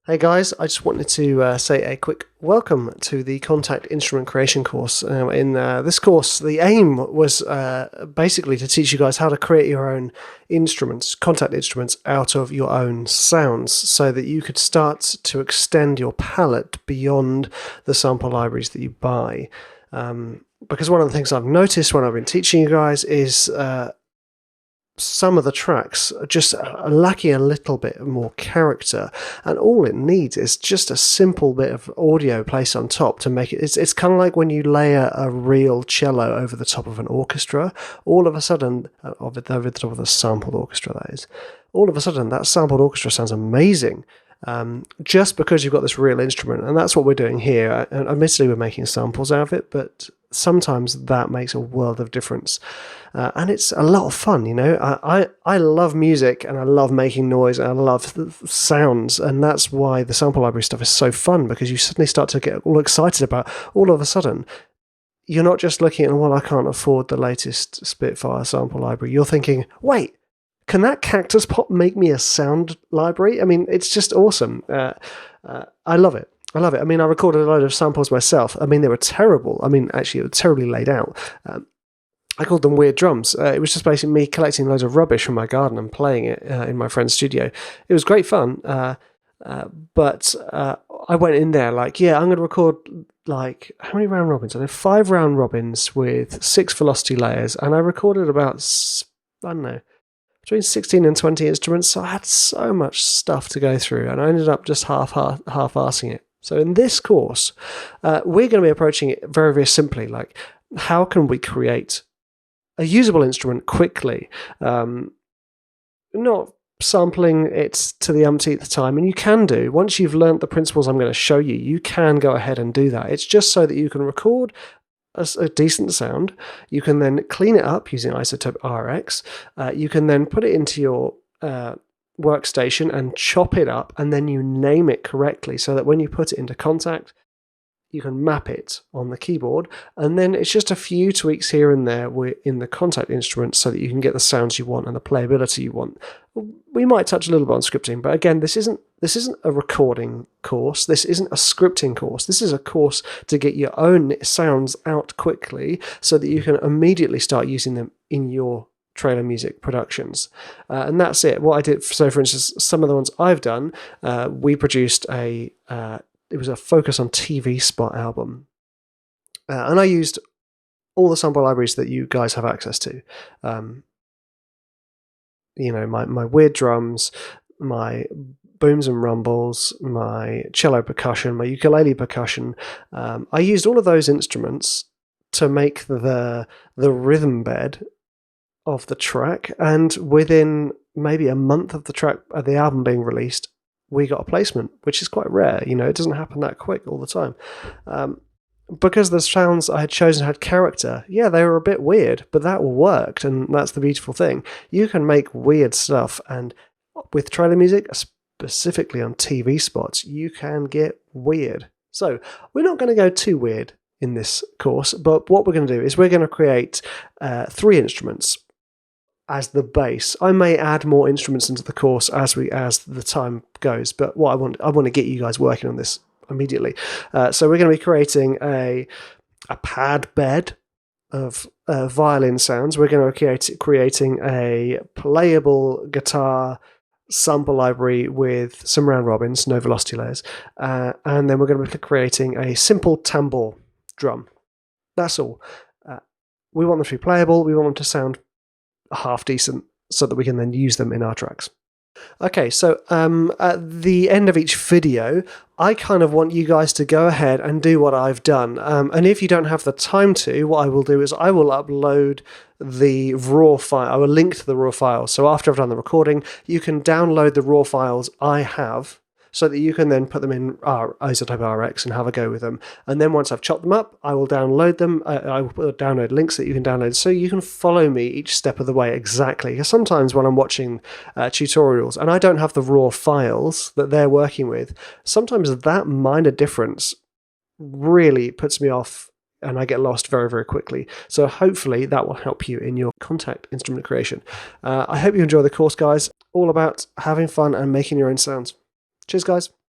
Hey guys, I just wanted to say a quick welcome to the Kontakt instrument creation course. In this course, the aim was basically to teach you guys how to create your own instruments, Kontakt instruments, out of your own sounds, so that you could start to extend your palette beyond the sample libraries that you buy. Because one of the things I've noticed when I've been teaching you guys is some of the tracks are just lacking a little bit more character, and all it needs is just a simple bit of audio placed on top to make it. It's kind of like when you layer a real cello over the top of an orchestra. All of a sudden, over the top of the sampled orchestra, that is. All of a sudden, that sampled orchestra sounds amazing. Just because you've got this real instrument, and that's what we're doing here. And admittedly, we're making samples out of it, but sometimes that makes a world of difference, and it's a lot of fun. I love music, and I love making noise, and I love sounds, and that's why the sample library stuff is so fun, because you suddenly start to get all excited about. All of a sudden, you're not just looking at, well, I can't afford the latest Spitfire sample library. You're thinking, wait, can that Cactus Pop make me a sound library? I mean, it's just awesome. I love it. I love it. I mean, I recorded a load of samples myself. I mean, they were terrible. I mean, actually, it was terribly laid out. I called them weird drums. It was just basically me collecting loads of rubbish from my garden and playing it in my friend's studio. It was great fun. But I went in there like, yeah, I'm going to record like, how many round robins? I did 5 round robins with 6 velocity layers, and I recorded about, I don't know, between 16 and 20 instruments, so I had so much stuff to go through, and I ended up just half-arsing it. So in this course, we're going to be approaching it very, very simply, like, how can we create a usable instrument quickly, not sampling it to the umpteenth time, and you can do, once you've learnt the principles I'm going to show you, you can go ahead and do that. It's just so that you can record a decent sound. You can then clean it up using Isotope RX. You can then put it into your workstation and chop it up, and then you name it correctly so that when you put it into Kontakt, you can map it on the keyboard, and then it's just a few tweaks here and there in the Kontakt instrument so that you can get the sounds you want and the playability you want. We might touch a little bit on scripting, but again, this isn't a recording course. This isn't a scripting course. This is a course to get your own sounds out quickly so that you can immediately start using them in your trailer music productions. And that's it. What I did, so for instance, some of the ones I've done, we produced it was a Focus on TV spot album. And I used all the sample libraries that you guys have access to. My weird drums, my booms and rumbles, my cello percussion, my ukulele percussion. I used all of those instruments to make the rhythm bed of the track, and within maybe a month of the album being released, we got a placement, which is quite rare. It doesn't happen that quick all the time. Because the sounds I had chosen had character, yeah, they were a bit weird, but that worked, and that's the beautiful thing. You can make weird stuff, and with trailer music, specifically on TV spots, you can get weird. So we're not going to go too weird in this course, but what we're going to do is we're going to create 3 instruments as the base. I may add more instruments into the course as the time goes, but what I want to get you guys working on this immediately. So we're going to be creating a pad bed of violin sounds. We're going to be creating a playable guitar sample library with some round robins, no velocity layers, and then we're going to be creating a simple tambour drum. That's all. We want them to be playable. We want them to sound half decent so that we can then use them in our tracks. Okay, so at the end of each video, I kind of want you guys to go ahead and do what I've done. And if you don't have the time to, what I will do is I will upload the raw file. I will link to the raw files. So after I've done the recording, you can download the raw files I have, so that you can then put them in our Isotope RX and have a go with them. And then once I've chopped them up, I will download them. I will download links that you can download so you can follow me each step of the way exactly. Because sometimes when I'm watching tutorials and I don't have the raw files that they're working with, sometimes that minor difference really puts me off and I get lost very, very quickly. So hopefully that will help you in your Kontakt instrument creation. I hope you enjoy the course, guys. All about having fun and making your own sounds. Cheers, guys.